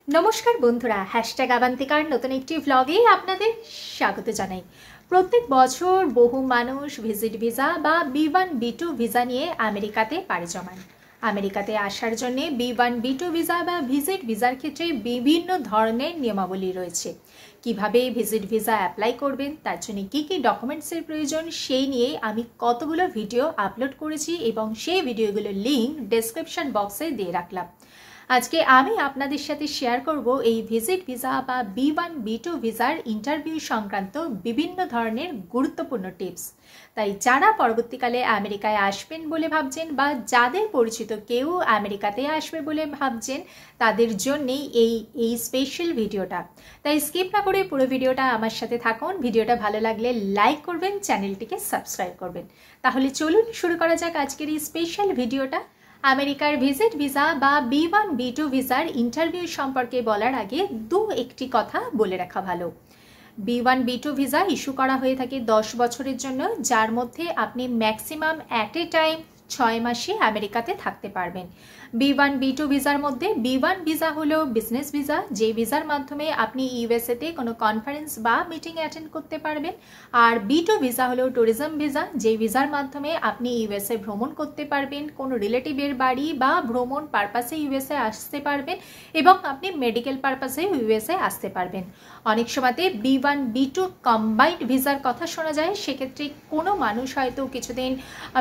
নমস্কার বন্ধুরা, হ্যাশট্যাগ আবান্তিকার নতুন একটি ভ্লগে আপনাদের স্বাগত জানাই। প্রত্যেক বছর বহু মানুষ ভিজিট ভিসা বা B1 B2 ভিসা নিয়ে আমেরিকাতে পাড়ি জমান। আমেরিকাতে আসার জন্য B1 B2 ভিসা বা ভিজিট ভিসার ক্ষেত্রে বিভিন্ন ধরনের নিয়মাবলী রয়েছে। কিভাবে ভিজিট ভিসা অ্যাপ্লাই করবেন, তার জন্য কী কী ডকুমেন্টসের প্রয়োজন, সেই নিয়ে আমি কতগুলো ভিডিও আপলোড করেছি এবং সেই ভিডিওগুলোর লিঙ্ক ডেসক্রিপশন বক্সে দিয়ে রাখলাম। আজকে আমি আপনাদের সাথে শেয়ার করব এই ভিজিট ভিসা বা B1 B2 ভিসার ইন্টারভিউ সংক্রান্ত বিভিন্ন ধরনের গুরুত্বপূর্ণ টিপস। তাই যারা পরবর্তীকালে আমেরিকায় আসবেন বলে ভাবছেন বা যাদের পরিচিত কেউ আমেরিকাতে আসবে বলে ভাবছেন, তাদের জন্যেই এই স্পেশাল ভিডিওটা। তাই স্কিপ না করে পুরো ভিডিওটা আমার সাথে থাকুন। ভিডিওটা ভালো লাগলে লাইক করবেন, চ্যানেলটিকে সাবস্ক্রাইব করবেন। তাহলে চলুন শুরু করা যাক আজকের এই স্পেশাল ভিডিওটা। আমেরিকার ভিজিট ভিসা বা B1 B2 ভিসার ইন্টারভিউ সম্পর্কে বলার আগে একটি কথা বলে রাখা ভালো। B1 B2 ভিসা ইস্যু করা হয়ে থাকে 10 বছরের জন্য, যার মধ্যে আপনি ম্যাক্সিমাম অ্যাট এ টাইম 6 মাসে আমেরিকাতে থাকতে পারবেন। B1 B2 ভিসার মধ্যে B1 ভিসা হলো বিজনেস ভিসা, যে ভিসার মাধ্যমে আপনি ইউএসএতে কোনো কনফারেন্স বা মিটিং অ্যাটেন্ড করতে পারবেন। আর B2 ভিসা হলো ট্যুরিজম ভিসা, যে ভিসার মাধ্যমে আপনি ইউএসএ ভ্রমণ করতে পারবেন, কোনো রিলেটিভের বাড়ি বা ভ্রমণ পারপাসে ইউএসএ আসতে পারবেন এবং আপনি মেডিকেল পারপাসে ইউএসএ আসতে পারবেন। অনেক সময়তে B1 B2 কম্বাইন্ড ভিসার কথা শোনা যায়। সেক্ষেত্রে কোনো মানুষ হয়তো কিছুদিন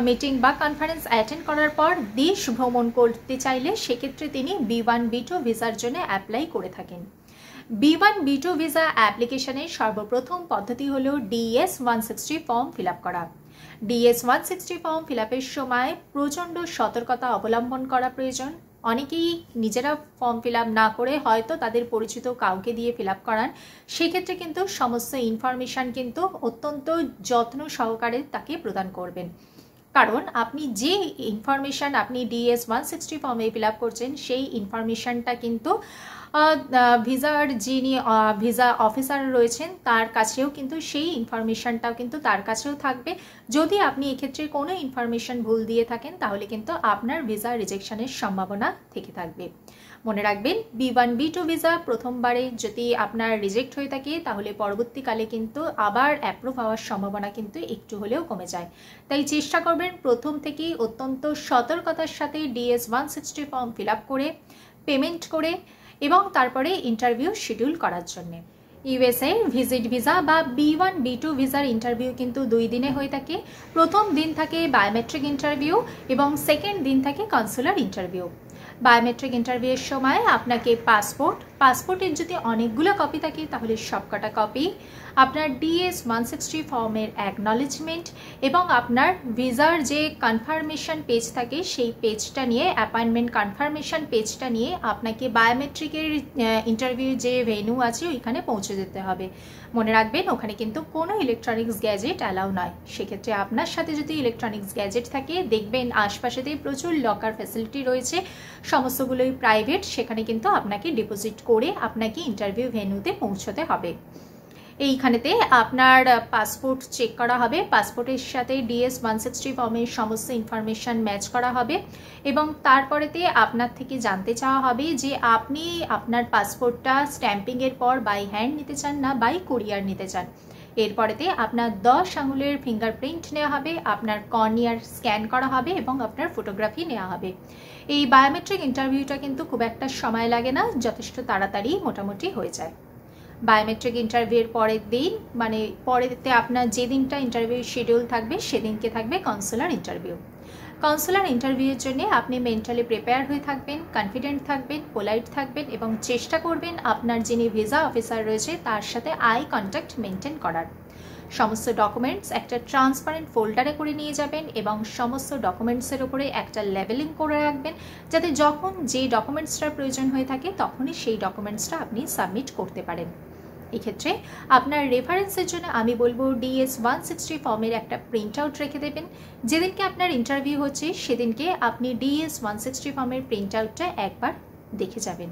মিটিং বা কনফারেন্স অ্যাটেন্ড করার পর দেশ ভ্রমণ করতে চাইলে সেক্ষেত্রে তিনি B1 B2 ভিসার জন্য অ্যাপ্লাই করে থাকেন। B1 B2 ভিসা অ্যাপ্লিকেশনের সর্বপ্রথম পদ্ধতি হলো DS 160 ফর্ম ফিল আপ করা। DS 160 ফর্ম ফিল আপের সময় প্রচণ্ড সতর্কতা অবলম্বন করা প্রয়োজন। অনেকেই নিজেরা ফর্ম ফিল আপ না করে হয়তো তাদের পরিচিত কাউকে দিয়ে ফিল আপ করান। সেক্ষেত্রে কিন্তু সমস্ত ইনফরমেশান কিন্তু অত্যন্ত যত্ন সহকারে তাকে প্রদান করবেন। কারণ আপনি যে ইনফরমেশান আপনি DS 160 ফর্মে ফিল আপ করছেন, সেই ইনফরমেশানটা কিন্তু ভিসার যিনি ভিসা অফিসার রয়েছেন তার কাছেও কিন্তু সেই ইনফরমেশানটাও কিন্তু তার কাছেও থাকবে। যদি আপনি এক্ষেত্রে কোনো ইনফরমেশান ভুল দিয়ে থাকেন, তাহলে কিন্তু আপনার ভিসা রিজেকশনের সম্ভাবনা থেকে থাকবে। মনে রাখবেন, B1 B2 ভিসা প্রথমবারে যদি আপনার রিজেক্ট হয়ে থাকে, তাহলে পরবর্তীকালে কিন্তু আবার অ্যাপ্রুভ হওয়ার সম্ভাবনা কিন্তু একটু হলেও কমে যায়। তাই চেষ্টা করবেন প্রথম থেকেই অত্যন্ত সতর্কতার সাথে DS 160 ফর্ম ফিল আপ করে, পেমেন্ট করে এবং তারপরে ইন্টারভিউ শিডিউল করার জন্যে। ইউএসএ ভিজিট ভিসা বা B1 B2 ভিসার ইন্টারভিউ কিন্তু 2 দিনে হয়ে থাকে। প্রথম দিন থাকে বায়োমেট্রিক ইন্টারভিউ এবং সেকেন্ড দিন থাকে কনসুলার ইন্টারভিউ। বায়োমেট্রিক ইন্টারভিউয়ের সময় আপনাকে পাসপোর্টের যদি অনেকগুলো কপি থাকে তাহলে সবকটা কপি, আপনার DS 160 ফর্মের অ্যাকনলেজমেন্ট এবং আপনার ভিসার যে কনফার্মেশন পেজ থাকে সেই পেজটা নিয়ে, অ্যাপয়েন্টমেন্ট কনফার্মেশন পেজটা নিয়ে আপনাকে বায়োমেট্রিকের ইন্টারভিউ যে ভেন্যু আছে ওইখানে পৌঁছে যেতে হবে। মনে রাখবেন, ওখানে কিন্তু কোনো ইলেকট্রনিক্স গ্যাজেট অ্যালাউ নয়। সেক্ষেত্রে আপনার সাথে যদি ইলেকট্রনিক্স গ্যাজেট থাকে, দেখবেন আশপাশেতেই প্রচুর লকার ফ্যাসিলিটি রয়েছে, সমস্তগুলোই প্রাইভেট, সেখানে কিন্তু আপনাকে ডিপোজিট করে আপনাকে ইন্টারভিউ ভেন্যুতে পৌঁছতে হবে। এইখানেতে আপনার পাসপোর্ট চেক করা হবে, পাসপোর্টের সাথে DS 160 ফর্মের সমস্ত ইনফরমেশান ম্যাচ করা হবে এবং তারপরেতে আপনার থেকে জানতে চাওয়া হবে যে আপনি আপনার পাসপোর্টটা স্ট্যাম্পিংয়ের পর বাই হ্যান্ড নিতে চান না বাই কুরিয়ার নিতে চান। এরপরেতে আপনার 10 আঙুলের ফিঙ্গারপ্রিন্ট নেওয়া হবে, আপনার কর্নিয়ার স্ক্যান করা হবে এবং আপনার ফটোগ্রাফি নেওয়া হবে। এই বায়োমেট্রিক ইন্টারভিউটা কিন্তু খুব একটা সময় লাগে না, যথেষ্ট তাড়াতাড়ি মোটামুটি হয়ে যায়। বায়োমেট্রিক ইন্টারভিউয়ের পরের দিন, মানে পরেতে আপনার যে দিনটা ইন্টারভিউ শিডিউল থাকবে সেদিনকে থাকবে কনসুলার ইন্টারভিউ। কনসুলার ইন্টারভিউয়ের জন্য আপনি মেন্টালি প্রিপেয়ার হয়ে থাকবেন, কনফিডেন্ট থাকবেন, পোলাইট থাকবেন এবং চেষ্টা করবেন আপনার যিনি ভিসা অফিসার রয়েছে তার সাথে আই কন্ট্যাক্ট মেনটেন করার। সমস্ত ডকুমেন্টস একটা ট্রান্সপারেন্ট ফোল্ডারে করে নিয়ে যাবেন এবং সমস্ত ডকুমেন্টসের উপরে একটা লেবেলিং করে রাখবেন, যাতে যখন যে ডকুমেন্টসটার প্রয়োজন হয়ে থাকে তখনই সেই ডকুমেন্টসটা আপনি সাবমিট করতে পারেন। এক্ষেত্রে আপনার রেফারেন্সের জন্য আমি বলবো DS 160 ফর্মের একটা প্রিন্ট আউট রেখে দেবেন। যেদিনকে আপনার ইন্টারভিউ হচ্ছে সেদিনকে আপনি DS 160 ফর্মের প্রিন্ট আউটটা একবার দেখে যাবেন।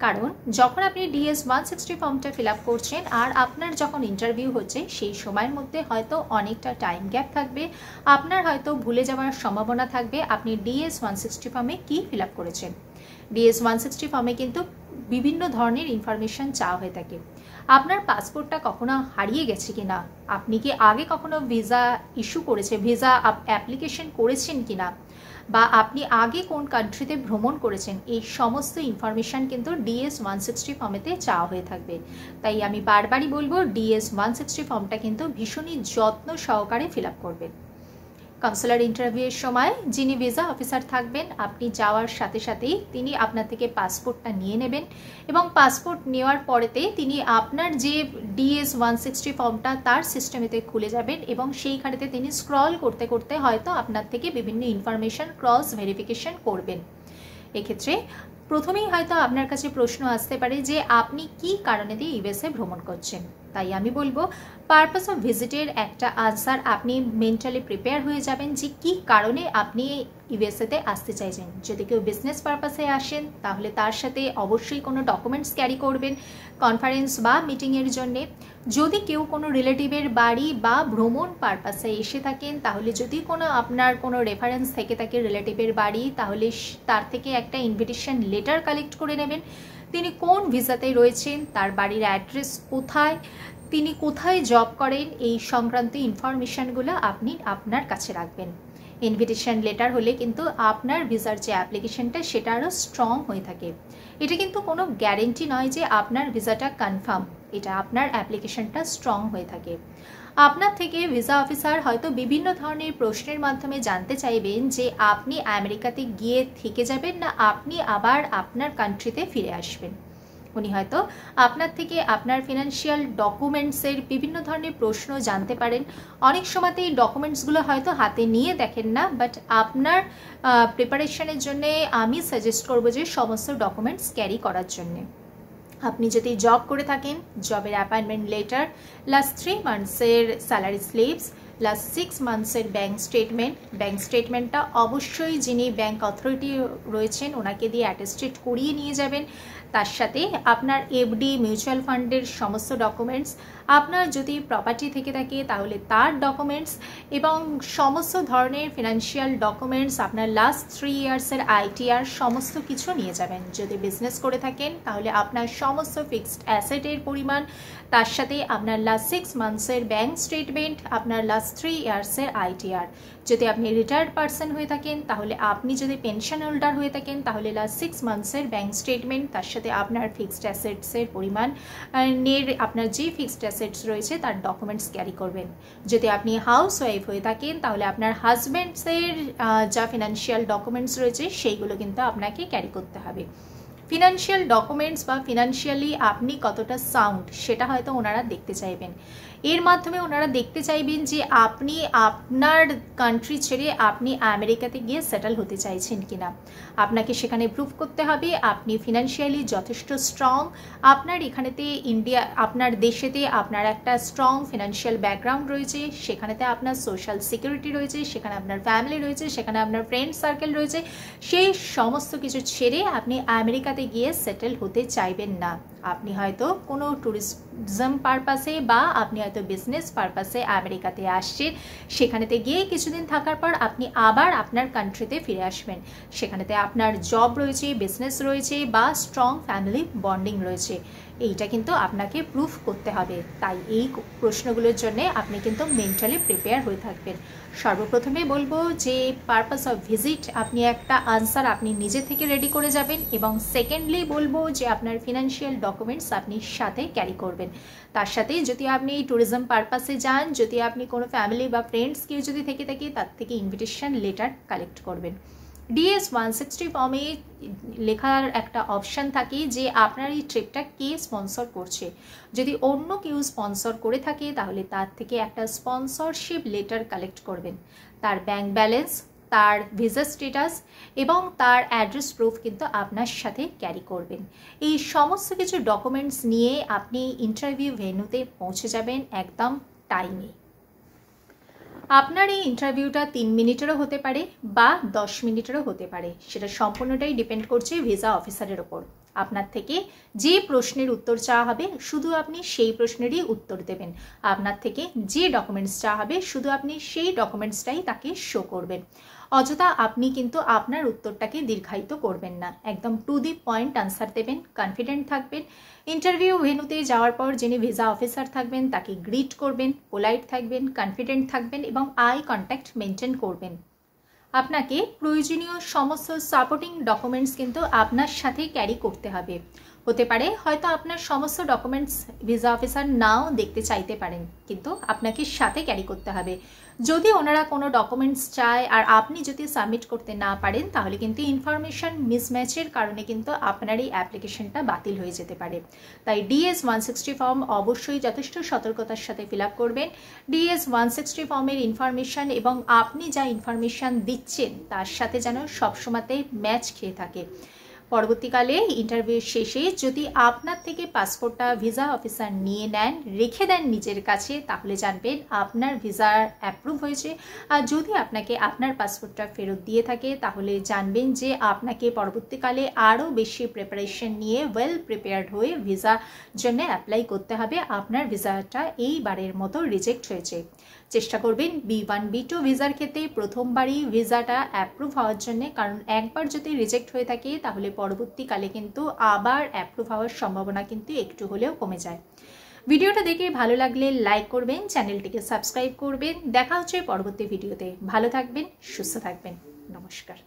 কারণ যখন আপনি DS 160 ফর্মটা ফিল আপ করছেন আর আপনার যখন ইন্টারভিউ হচ্ছে, সেই সময়ের মধ্যে হয়তো অনেকটা টাইম গ্যাপ থাকবে, আপনার হয়তো ভুলে যাওয়ার সম্ভাবনা থাকবে আপনি DS 160 ফর্মে কী ফিল আপ করেছেন। DS 160 ফর্মে কিন্তু বিভিন্ন ধরনের ইনফরমেশন চাওয়া হয়ে থাকে। আপনার পাসপোর্টটা কখনো হারিয়ে গেছে কি না, আপনি কি আগে কখনো ভিসা ইস্যু করেছে, ভিসা অ্যাপ্লিকেশন করেছেন কি না, বা আপনি আগে কোন কান্ট্রিতে ভ্রমণ করেছেন, এই সমস্ত ইনফরমেশান কিন্তু DS-160 ফর্মেতে চাওয়া হয়ে থাকবে। তাই আমি বারবারই বলবো DS-160 ফর্মটা কিন্তু ভীষণই যত্ন সহকারে ফিল আপ করবেন। কাউন্সিলর ইন্টারভিউয়ের সময় যিনি ভিসা অফিসার থাকবেন, আপনি যাওয়ার সাথে সাথেই তিনি আপনার থেকে পাসপোর্টটা নিয়ে নেবেন এবং পাসপোর্ট নেওয়ার পরেতে তিনি আপনার যে DS-160 ফর্মটা তার সিস্টেমেতে খুলে যাবেন এবং সেইখানেতে তিনি স্ক্রল করতে করতে হয়তো আপনার থেকে বিভিন্ন ইনফরমেশন ক্রস ভেরিফিকেশন করবেন। এক্ষেত্রে প্রথমেই হয়তো আপনার কাছে প্রশ্ন আসতে পারে যে আপনি কি কারণে দিয়ে ইউএসএ ভ্রমণ করছেন। তাই আমি বলবো পারপাস অফ ভিজিটের একটা আনসার আপনি মেন্টালি প্রিপেয়ার হয়ে যাবেন যে কি কারণে আপনি ইউএসএতে আসতে চাইছেন। যদি কেউ বিজনেস পারপাসে আসেন তাহলে তার সাথে অবশ্যই কোনো ডকুমেন্টস ক্যারি করবেন কনফারেন্স বা মিটিংয়ের জন্যে। যদি কেউ কোনো রিলেটিভের বাড়ি বা ভ্রমণ পারপাসে এসে থাকেন তাহলে যদি কোনো আপনার কোনো রেফারেন্স থেকে থাকে রিলেটিভের বাড়ি, তাহলে তার থেকে একটা ইনভিটেশন লেটার কালেক্ট করে নেবেন। তিনি কোন ভিসাতে রয়েছেন, তার বাড়ির অ্যাড্রেস কোথায়, তিনি কোথায় জব করেন, এই সংক্রান্ত ইনফরমেশানগুলো আপনি আপনার কাছে রাখবেন। ইনভিটেশন লেটার হলে কিন্তু আপনার ভিসার যে অ্যাপ্লিকেশনটা সেটা আরও স্ট্রং হয়ে থাকে। এটা কিন্তু কোনো গ্যারেন্টি নয় যে আপনার ভিসাটা কনফার্ম, এটা আপনার অ্যাপ্লিকেশনটা স্ট্রং হয়ে থাকে। আপনার থেকে ভিসা অফিসার হয়তো বিভিন্ন ধরনের প্রশ্নের মাধ্যমে জানতে চাইবেন যে আপনি আমেরিকাতে গিয়ে থেকে যাবেন না আপনি আবার আপনার কান্ট্রিতে ফিরে আসবেন। উনি হয়তো আপনার থেকে আপনার ফিনান্সিয়াল ডকুমেন্টসের বিভিন্ন ধরনের প্রশ্ন জানতে পারেন। অনেক সময়তে এই ডকুমেন্টসগুলো হয়তো হাতে নিয়ে দেখেন না, বাট আপনার প্রিপারেশনের জন্যে আমি সাজেস্ট করবো যে সমস্ত ডকুমেন্টস ক্যারি করার জন্যে। আপনি যদি জব করে থাকেন, জবের অ্যাপয়েন্টমেন্ট লেটার, লাস্ট 3 মান্থসের স্যালারি স্লিপস, লাস্ট 6 মান্থসের ব্যাঙ্ক স্টেটমেন্টটা অবশ্যই যিনি ব্যাঙ্ক অথরিটি রয়েছেন ওনাকে দিয়ে অ্যাটেস্টেড করিয়ে নিয়ে যাবেন। তার সাথে আপনার এফডি মিউচুয়াল ফান্ডের সমস্ত ডকুমেন্টস, আপনার যদি প্রপার্টি থেকে থাকে তাহলে তার ডকুমেন্টস এবং সমস্ত ধরনের ফিনান্সিয়াল ডকুমেন্টস, আপনার লাস্ট 3 ইয়ার্সের ITR সমস্ত কিছু নিয়ে যাবেন। যদি বিজনেস করে থাকেন তাহলে আপনার সমস্ত ফিক্সড অ্যাসেটের পরিমাণ, তার সাথে আপনার লাস্ট 6 মান্থসের ব্যাঙ্ক স্টেটমেন্ট, আপনার লাস্ট 3 ইয়ার্সের ITR। যদি আপনি রিটায়ার্ড পারসন হয়ে থাকেন তাহলে আপনি যদি পেনশন হোল্ডার হয়ে থাকেন তাহলে লাস্ট 6 মান্থসের ব্যাঙ্ক স্টেটমেন্ট, তার সাথে আপনার ফিক্সড অ্যাসেটসের পরিমাণ, আপনার যে ফিক্সড অ্যাসেটস রয়েছে তার ডকুমেন্টস ক্যারি করবেন। যদি আপনি হাউস ওয়াইফ হয়ে থাকেন তাহলে আপনার হাজব্যান্ডসের যা ফিনান্সিয়াল ডকুমেন্টস রয়েছে সেইগুলো কিন্তু আপনাকে ক্যারি করতে হবে। ফিনান্সিয়াল ডকুমেন্টস বা ফিনান্সিয়ালি আপনি কতটা সাউন্ড সেটা হয়তো ওনারা দেখতে চাইবেন। এর মাধ্যমে ওনারা দেখতে চাইবেন যে আপনি আপনার কান্ট্রি ছেড়ে আপনি আমেরিকাতে গিয়ে সেটেল হতে চাইছেন কিনা। আপনাকে সেখানে প্রুভ করতে হবে আপনি ফিনান্সিয়ালি যথেষ্ট স্ট্রং, আপনার এখানেতে আপনার দেশেতে আপনার একটা স্ট্রং ফিনান্সিয়াল ব্যাকগ্রাউন্ড রয়েছে, সেখানেতে আপনার সোশ্যাল সিকিউরিটি রয়েছে, সেখানে আপনার ফ্যামিলি রয়েছে, সেখানে আপনার ফ্রেন্ড সার্কেল রয়েছে। সেই সমস্ত কিছু ছেড়ে আপনি আমেরিকাতে গিয়ে সেটেল হতে চাইবেন না। আপনি হয়তো কোনো ট্যুরিজম পারপাসে বা আপনি হয়তো বিজনেস পারপাসে আমেরিকাতে আসছেন, সেখানেতে গিয়ে কিছুদিন থাকার পর আপনি আবার আপনার কান্ট্রিতে ফিরে আসবেন। সেখানেতে আপনার জব রয়েছে, বিজনেস রয়েছে বা স্ট্রং ফ্যামিলি বন্ডিং রয়েছে, এইটা কিন্তু আপনাকে প্রুফ করতে হবে। তাই এই প্রশ্নগুলোর জন্য আপনি কিন্তু মেন্টালি প্রিপেয়ার হয়ে থাকবেন। সর্বপ্রথমে বলবো যে পারপাস অফ ভিজিট আপনি একটা আনসার আপনি নিজে থেকে রেডি করে যাবেন, এবং সেকেন্ডলি বলবো যে আপনার ফিনান্সিয়াল ডকুমেন্টস আপনি সাথে ক্যারি করবেন। তার সাথে যদি আপনি ট্যুরিজম পারপাসে যান, যদি আপনি কোনো ফ্যামিলি বা ফ্রেন্ডস কেউ যদি থেকে থাকে তার থেকে ইনভিটেশন লেটার কালেক্ট করবেন। DS-160 ফর্মে লেখার একটা অপশান থাকে যে আপনার এই ট্রিপটা কে স্পন্সর করছে। যদি অন্য কেউ স্পন্সর করে থাকে তাহলে তার থেকে একটা স্পন্সরশিপ লেটার কালেক্ট করবেন। তার ব্যাংক ব্যালেন্স, তার ভিসা স্ট্যাটাস এবং তার অ্যাড্রেস প্রুফ কিন্তু আপনার সাথে ক্যারি করবেন। এই সমস্ত কিছু ডকুমেন্টস নিয়ে আপনি ইন্টারভিউ ভেন্যুতে পৌঁছে যাবেন একদম টাইমে। আপনার এই ইন্টারভিউটা 3 মিনিটেরও হতে পারে বা 10 মিনিটেরও হতে পারে, সেটা সম্পূর্ণটাই ডিপেন্ড করছে ভিসা অফিসারের ওপর। আপনার থেকে যে প্রশ্নের উত্তর চাওয়া হবে শুধু আপনি সেই প্রশ্নেরই উত্তর দেবেন। আপনার থেকে যে ডকুমেন্টস চাওয়া হবে শুধু আপনি সেই ডকুমেন্টসটাই তাকে শো করবেন। অযথা আপনি কিন্তু আপনার উত্তরটাকে দীর্ঘায়িত করবেন না, একদম টু দি পয়েন্ট আনসার দেবেন, কনফিডেন্ট থাকবেন। ইন্টারভিউ ভেন্যুতে যাওয়ার পর যিনি ভিসা অফিসার থাকবেন তাকে গ্রিট করবেন, পোলাইট থাকবেন, কনফিডেন্ট থাকবেন এবং আই কন্ট্যাক্ট মেনটেন করবেন। আপনাকে প্রয়োজনীয় সমস্ত সাপোর্টিং ডকুমেন্টস কিন্তু আপনার সাথে ক্যারি করতে হবে। হতে পারে হয়তো আপনার সমস্ত ডকুমেন্টস ভিসা অফিসার নাও দেখতে চাইতে পারেন, কিন্তু আপনাকে সাথে ক্যারি করতে হবে। যদি ওনারা কোনো ডকুমেন্টস চায় আর আপনি যদি সাবমিট করতে না পারেন, তাহলে কিন্তু ইনফরমেশন মিসম্যাচের কারণে কিন্তু আপনার এই অ্যাপ্লিকেশনটা বাতিল হয়ে যেতে পারে। তাই DS-160 ফর্ম অবশ্যই যথেষ্ট সতর্কতার সাথে ফিল আপ করবেন। DS-160 ফর্মের ইনফরমেশন এবং আপনি যা ইনফরমেশন দিচ্ছেন তার সাথে যেন সবসময়তে ম্যাচ খেয়ে থাকে। পরবর্তীকালে ইন্টারভিউ শেষে যদি আপনার থেকে পাসপোর্টটা ভিসা অফিসার নিয়ে নেন, রেখে দেন নিজের কাছে, তাহলে জানবেন আপনার ভিসা অ্যাপ্রুভ হয়েছে। আর যদি আপনাকে আপনার পাসপোর্টটা ফেরত দিয়ে থাকে, তাহলে জানবেন যে আপনাকে পরবর্তীকালে আরও বেশি প্রিপারেশন নিয়ে ওয়েল প্রিপেয়ার্ড হয়ে ভিসার জন্য অ্যাপ্লাই করতে হবে। আপনার ভিসাটা এইবারের মতো রিজেক্ট হয়েছে, চেষ্টা করবেন B1 B2 ভিসার ক্ষেত্রে প্রথমবারই ভিসাটা অ্যাপ্রুভ হওয়ার জন্য, কারণ একবার যদি রিজেক্ট হয়ে থাকে তাহলে পরবর্তীকালে কিন্তু আবার অ্যাপ্রুভ হওয়ার সম্ভাবনা কিন্তু একটু হলেও কমে যায়। ভিডিওটা দেখে ভালো লাগলে লাইক করবেন, চ্যানেলটিকে সাবস্ক্রাইব করবেন। দেখা হচ্ছে পরবর্তী ভিডিওতে। ভালো থাকবেন, সুস্থ থাকবেন, নমস্কার।